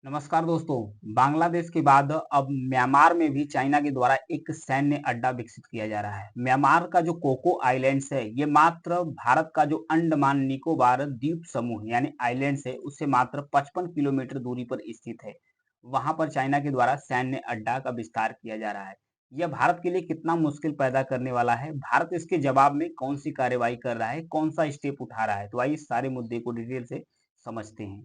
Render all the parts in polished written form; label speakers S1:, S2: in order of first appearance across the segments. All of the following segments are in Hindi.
S1: नमस्कार दोस्तों। बांग्लादेश के बाद अब म्यांमार में भी चाइना के द्वारा एक सैन्य अड्डा विकसित किया जा रहा है। म्यांमार का जो कोको आइलैंड्स है, ये मात्र भारत का जो अंडमान निकोबार द्वीप समूह यानी आइलैंड्स है, उससे मात्र 55 किलोमीटर दूरी पर स्थित है। वहां पर चाइना के द्वारा सैन्य अड्डा का विस्तार किया जा रहा है। यह भारत के लिए कितना मुश्किल पैदा करने वाला है, भारत इसके जवाब में कौन सी कार्रवाई कर रहा है, कौन सा स्टेप उठा रहा है, तो आइए इस सारे मुद्दे को डिटेल से समझते हैं।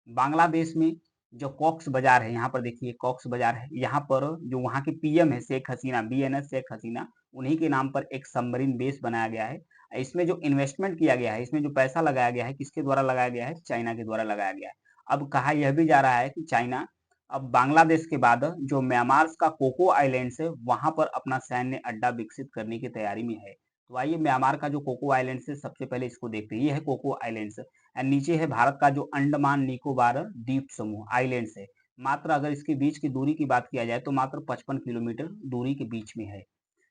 S1: बांग्लादेश में जो कॉक्स बाजार है, यहाँ पर देखिए कॉक्स बाजार है। यहाँ पर जो वहाँ की पीएम है शेख हसीना, बीएनएस शेख हसीना, उन्हीं के नाम पर एक सबमरीन बेस बनाया गया है। इसमें जो इन्वेस्टमेंट किया गया है, इसमें जो पैसा लगाया गया है, किसके द्वारा लगाया गया है? चाइना के द्वारा लगाया गया है। अब कहा यह भी जा रहा है कि चाइना अब बांग्लादेश के बाद जो म्यांमार का कोको आइलैंड्स है, वहां पर अपना सैन्य अड्डा विकसित करने की तैयारी में है। तो आइए म्यांमार का जो कोको आइलैंड्स है, सबसे पहले इसको देखते हैं। ये है कोको आइलैंड्स। नीचे है भारत का जो अंडमान निकोबार द्वीप समूह आइलैंड्स है। मात्र अगर इसके बीच की दूरी की बात किया जाए तो मात्र 55 किलोमीटर दूरी के बीच में है।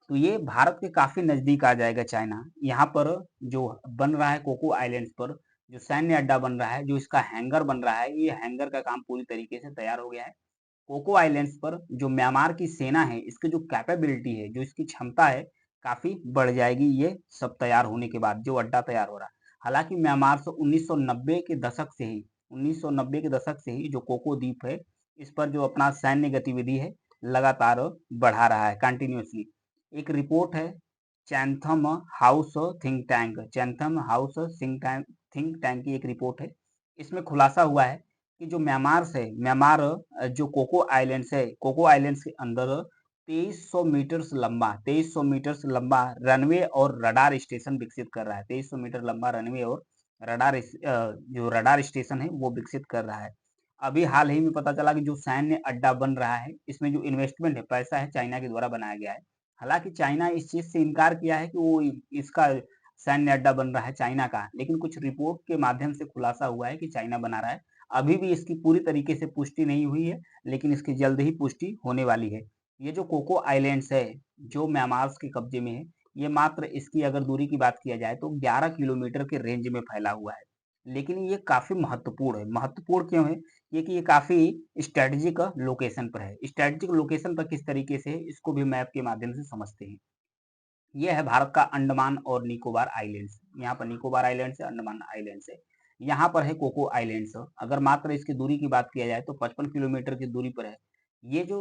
S1: तो ये भारत के काफी नजदीक आ जाएगा चाइना। यहाँ पर जो बन रहा है कोको आइलैंड्स पर जो सैन्य अड्डा बन रहा है, जो इसका हैंगर बन रहा है, ये हैंगर का काम पूरी तरीके से तैयार हो गया है। कोको आइलैंड्स पर जो म्यांमार की सेना है, इसकी जो कैपेबिलिटी है, जो इसकी क्षमता है, काफी बढ़ जाएगी ये सब तैयार होने के बाद, जो अड्डा तैयार हो रहा है। हालांकि म्यांमार से 1990 के दशक से ही 1990 के दशक से ही जो कोको द्वीप है, इस पर जो अपना सैन्य गतिविधि है, लगातार बढ़ा रहा है कंटिन्यूअसली। एक रिपोर्ट है Chatham House think tank, Chatham House think tank की एक रिपोर्ट है। इसमें खुलासा हुआ है कि जो म्यांमार से म्यांमार जो कोको आइलैंड्स के अंदर 2300 मीटर्स लंबा रनवे और रडार स्टेशन विकसित कर रहा है। 2300 मीटर लंबा रनवे और जो रडार स्टेशन है वो विकसित कर रहा है। अभी हाल ही में पता चला कि जो सैन्य अड्डा बन रहा है, इसमें जो इन्वेस्टमेंट है, पैसा है, चाइना के द्वारा बनाया गया है। हालांकि चाइना इस चीज से इनकार किया है कि वो इसका सैन्य अड्डा बन रहा है चाइना का, लेकिन कुछ रिपोर्ट के माध्यम से खुलासा हुआ है कि चाइना बना रहा है। अभी भी इसकी पूरी तरीके से पुष्टि नहीं हुई है, लेकिन इसकी जल्द ही पुष्टि होने वाली है। ये जो कोको आइलैंड्स है, जो म्यांमार के कब्जे में है, ये मात्र इसकी अगर दूरी की बात किया जाए तो 11 किलोमीटर के रेंज में फैला हुआ है। लेकिन ये काफी महत्वपूर्ण है। महत्वपूर्ण क्यों है? ये कि ये काफी स्ट्रेटेजिक लोकेशन पर है। स्ट्रेटेजिक लोकेशन पर किस तरीके से है, इसको भी मैप के माध्यम से समझते हैं। ये है भारत का अंडमान और निकोबार आइलैंड्स। यहाँ पर निकोबार आइलैंड्स है, अंडमान आइलैंड्स है। यहाँ पर है कोको आइलैंड्स। अगर मात्र इसकी दूरी की बात किया जाए तो 55 किलोमीटर की दूरी पर है। ये जो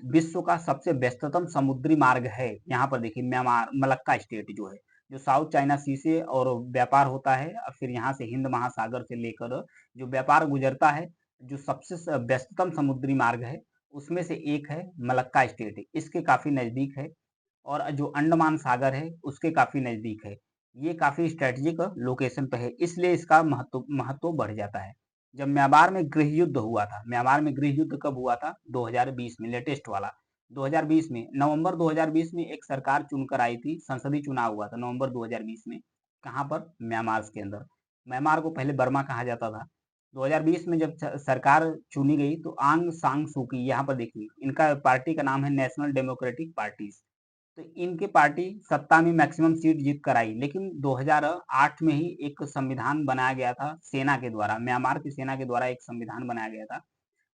S1: विश्व का सबसे व्यस्ततम समुद्री मार्ग है, यहाँ पर देखिए म्यांमार मलक्का स्टेट जो है, जो साउथ चाइना सी से और व्यापार होता है, और फिर यहाँ से हिंद महासागर से लेकर जो व्यापार गुजरता है, जो सबसे व्यस्ततम समुद्री मार्ग है, उसमें से एक है मलक्का स्टेट। इसके काफी नजदीक है। और जो अंडमान सागर है, उसके काफी नजदीक है। ये काफी स्ट्रेटेजिक लोकेशन पे है, इसलिए इसका महत्व महत्व बढ़ जाता है। जब म्यांमार में गृह युद्ध हुआ था, म्यांमार में गृह युद्ध कब हुआ था? 2020 में, लेटेस्ट वाला। 2020 में नवंबर 2020 में एक सरकार चुनकर आई थी, संसदीय चुनाव हुआ था नवंबर 2020 में। कहाँ पर? म्यांमार के अंदर। म्यांमार को पहले बर्मा कहा जाता था। 2020 में जब सरकार चुनी गई तो आंग सांग सूकी, यहाँ पर देखिए इनका पार्टी का नाम है नेशनल डेमोक्रेटिक पार्टी। तो इनकी पार्टी सत्ता में मैक्सिमम सीट जीत कर आई, लेकिन 2008 में ही एक संविधान बनाया गया था सेना के द्वारा, म्यांमार की सेना के द्वारा एक संविधान बनाया गया था।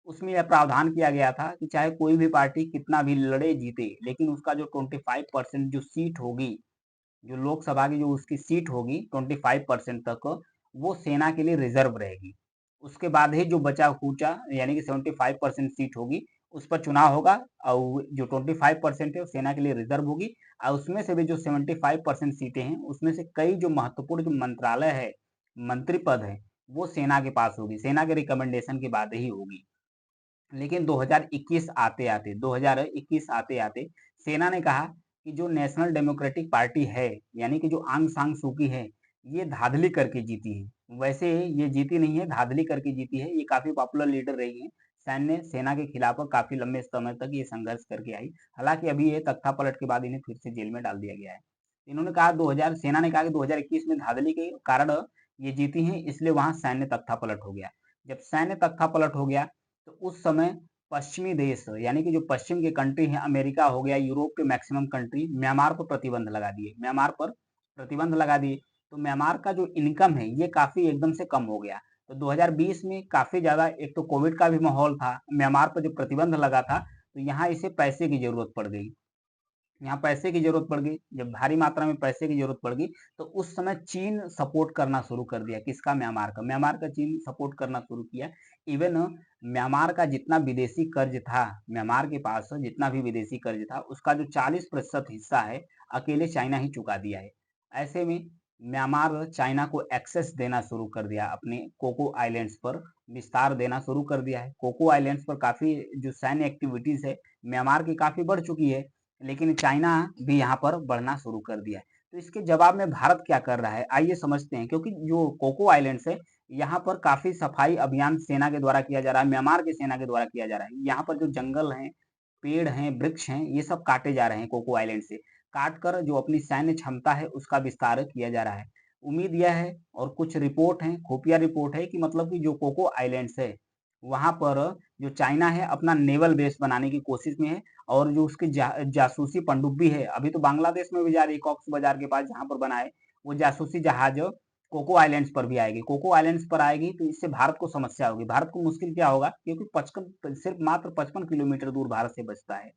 S1: उसमें यह प्रावधान किया गया था कि चाहे कोई भी पार्टी कितना भी लड़े जीते, लेकिन उसका जो 25% जो सीट होगी, जो लोकसभा की जो उसकी सीट होगी 25% तक, वो सेना के लिए रिजर्व रहेगी। उसके बाद ही जो बचा कूचा यानी कि 75% सीट होगी, उस पर चुनाव होगा। और जो 25% है वो सेना के लिए रिजर्व होगी। और उसमें से भी जो 75% सीटें हैं, उसमें से कई जो महत्वपूर्ण जो मंत्रालय है, मंत्री पद है, वो सेना के पास होगी, सेना के रिकमेंडेशन के बाद ही होगी। लेकिन 2021 आते आते सेना ने कहा कि जो नेशनल डेमोक्रेटिक पार्टी है, यानी कि जो आंग सांग सूकी है, ये धांधली करके जीती है। वैसे ये जीती नहीं है, धांधली करके जीती है। ये काफी पॉपुलर लीडर रही है, सैन्य सेना के खिलाफ काफी लंबे समय तक ये संघर्ष करके आई। हालांकि अभी ये तख्तापलट के बाद इन्हें फिर से जेल में डाल दिया गया है। इन्होंने कहा 2000 सेना ने कहा कि 2021 में धांधली के कारण ये जीती हैं, इसलिए वहां सैन्य तख्तापलट हो गया। जब सैन्य तख्तापलट हो गया तो उस समय पश्चिमी देश यानी कि जो पश्चिम के कंट्री हैं, अमेरिका हो गया, यूरोप के मैक्सिमम कंट्री म्यांमार पर प्रतिबंध लगा दिए, म्यांमार पर प्रतिबंध लगा दिए। तो म्यांमार का जो इनकम है, ये काफी एकदम से कम हो गया। तो 2020 में काफ़ी ज़्यादा एक तो कोविड का भी माहौल था, म्यांमार पर जो प्रतिबंध लगा था, तो यहाँ इसे पैसे की ज़रूरत पड़ गई। यहाँ पैसे की ज़रूरत पड़ गई, जब भारी मात्रा में पैसे की ज़रूरत पड़ गई, तो उस समय चीन सपोर्ट करना शुरू कर दिया, किसका? म्यांमार का। म्यांमार का चीन सपोर्ट करना शुरू किया। इवन म्यांमार का जितना विदेशी कर्ज था, म्यांमार के पास जितना भी विदेशी कर्ज था, उसका जो 40% हिस्सा है, अकेले चाइना ही चुका दिया है। ऐसे में म्यांमार चाइना को एक्सेस देना शुरू कर दिया, अपने कोको आइलैंड्स पर विस्तार देना शुरू कर दिया है। कोको आइलैंड्स पर काफ़ी जो सैन्य एक्टिविटीज़ है, म्यांमार की काफ़ी बढ़ चुकी है। लेकिन चाइना भी यहाँ पर बढ़ना शुरू कर दिया है। तो इसके जवाब में भारत क्या कर रहा है? आइए समझते हैं, क्योंकि जो कोको आइलैंड्स है, यहाँ पर काफ़ी सफाई अभियान सेना के द्वारा किया जा रहा है, म्यांमार की सेना के द्वारा किया जा रहा है। यहाँ पर जो जंगल हैं, पेड़ हैं, वृक्ष हैं, ये सब काटे जा रहे हैं कोको आइलैंड से। काट कर जो अपनी सैन्य क्षमता है, उसका विस्तार किया जा रहा है। उम्मीद यह है और कुछ रिपोर्ट हैं, खुफिया रिपोर्ट है कि मतलब कि जो कोको आइलैंड्स है, वहाँ पर जो चाइना है अपना नेवल बेस बनाने की कोशिश में है। और जो उसकी जासूसी पनडुब्बी है, अभी तो बांग्लादेश में भी जा रही है, कॉक्स बाजार के पास जहाँ पर बना है, वो जासूसी जहाज कोको आइलैंड्स पर भी आएगी। कोको आइलैंड्स पर आएगी तो इससे भारत को समस्या होगी। भारत को मुश्किल क्या होगा, क्योंकि 55 सिर्फ मात्र 55 किलोमीटर दूर भारत से बचता है,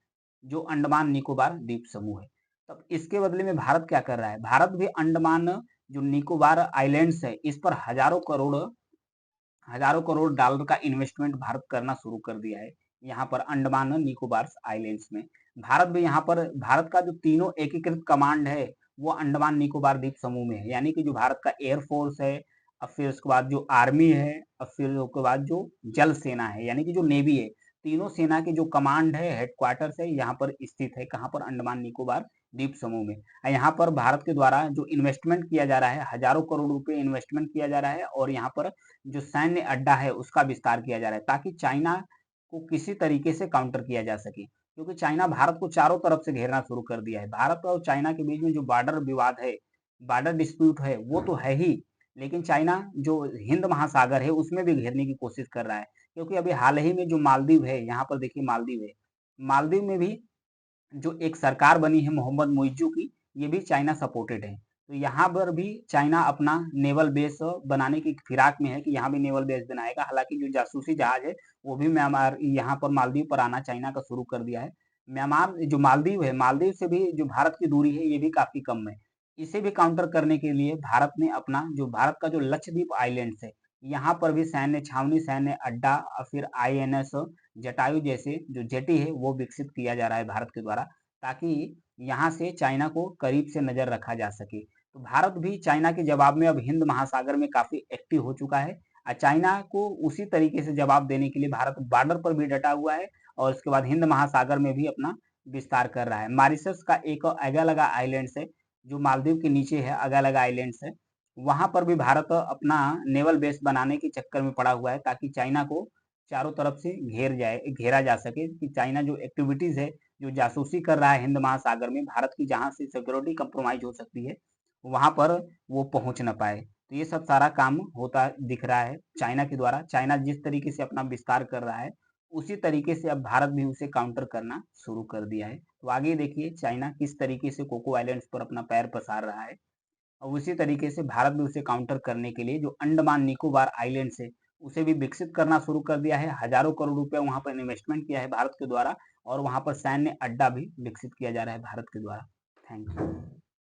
S1: जो अंडमान निकोबार द्वीप समूह है। तब इसके बदले में भारत क्या कर रहा है? भारत भी अंडमान जो निकोबार आइलैंड्स है, इस पर हजारों करोड़ डॉलर का इन्वेस्टमेंट भारत करना शुरू कर दिया है। यहाँ पर अंडमान और निकोबार आइलैंड्स में भारत भी यहाँ पर भारत का जो तीनों एकीकृत कमांड है, वो अंडमान निकोबार द्वीप समूह में है। यानी कि जो भारत का एयरफोर्स है, और फिर उसके बाद जो आर्मी है, और फिर उसके बाद जो जल सेना है, यानी कि जो नेवी है, तीनों सेना के जो कमांड है, हेडक्वार्टर्स है, यहाँ पर स्थित है। कहाँ पर? अंडमान निकोबार द्वीप समूह में। यहाँ पर भारत के द्वारा जो इन्वेस्टमेंट किया जा रहा है, हजारों करोड़ रुपए इन्वेस्टमेंट किया जा रहा है, और यहाँ पर जो सैन्य अड्डा है उसका विस्तार किया जा रहा है, ताकि चाइना को किसी तरीके से काउंटर किया जा सके। क्योंकि चाइना भारत को चारों तरफ से घेरना शुरू कर दिया है। भारत और चाइना के बीच में जो बॉर्डर विवाद है, बॉर्डर डिस्प्यूट है, वो तो है ही, लेकिन चाइना जो हिंद महासागर है उसमें भी घेरने की कोशिश कर रहा है। क्योंकि अभी हाल ही में जो मालदीव है, यहाँ पर देखिए मालदीव है, मालदीव में भी जो एक सरकार बनी है मोहम्मद मुइज़्ज़ू की, ये भी चाइना सपोर्टेड है। तो यहाँ पर भी चाइना अपना नेवल बेस बनाने की फिराक में है कि यहाँ भी नेवल बेस बनाएगा। हालाँकि जो जासूसी जहाज है, वो भी म्यांमार यहाँ पर मालदीव पर आना चाइना का शुरू कर दिया है। म्यांमार जो मालदीव है, मालदीव से भी जो भारत की दूरी है, ये भी काफ़ी कम है। इसे भी काउंटर करने के लिए भारत ने अपना जो भारत का जो लक्षद्वीप आइलैंड्स है, यहाँ पर भी सैन्य छावनी, सैन्य अड्डा, और फिर आईएनएस जटायु जैसे जो जेटी है, वो विकसित किया जा रहा है भारत के द्वारा, ताकि यहाँ से चाइना को करीब से नज़र रखा जा सके। तो भारत भी चाइना के जवाब में अब हिंद महासागर में काफ़ी एक्टिव हो चुका है, और चाइना को उसी तरीके से जवाब देने के लिए भारत बॉर्डर पर भी डटा हुआ है, और उसके बाद हिंद महासागर में भी अपना विस्तार कर रहा है। मॉरिशस का एक अगल-अलगा आइलैंड्स है, जो मालदीव के नीचे है, अगल-अलगा आइलैंड्स है। वहाँ पर भी भारत अपना नेवल बेस बनाने के चक्कर में पड़ा हुआ है, ताकि चाइना को चारों तरफ से घेरा जा सके, कि चाइना जो एक्टिविटीज़ है, जो जासूसी कर रहा है हिंद महासागर में, भारत की जहाँ से सिक्योरिटी कंप्रोमाइज़ हो सकती है, वहाँ पर वो पहुँच ना पाए। तो ये सब सारा काम होता दिख रहा है चाइना के द्वारा। चाइना जिस तरीके से अपना विस्तार कर रहा है, उसी तरीके से अब भारत भी उसे काउंटर करना शुरू कर दिया है। तो आगे देखिए चाइना किस तरीके से कोको आइलैंड्स पर अपना पैर पसार रहा है, और उसी तरीके से भारत भी उसे काउंटर करने के लिए जो अंडमान निकोबार आइलैंड्स है, उसे भी विकसित करना शुरू कर दिया है। हजारों करोड़ रुपए वहाँ पर इन्वेस्टमेंट किया है भारत के द्वारा, और वहाँ पर सैन्य अड्डा भी विकसित किया जा रहा है भारत के द्वारा। Thank you.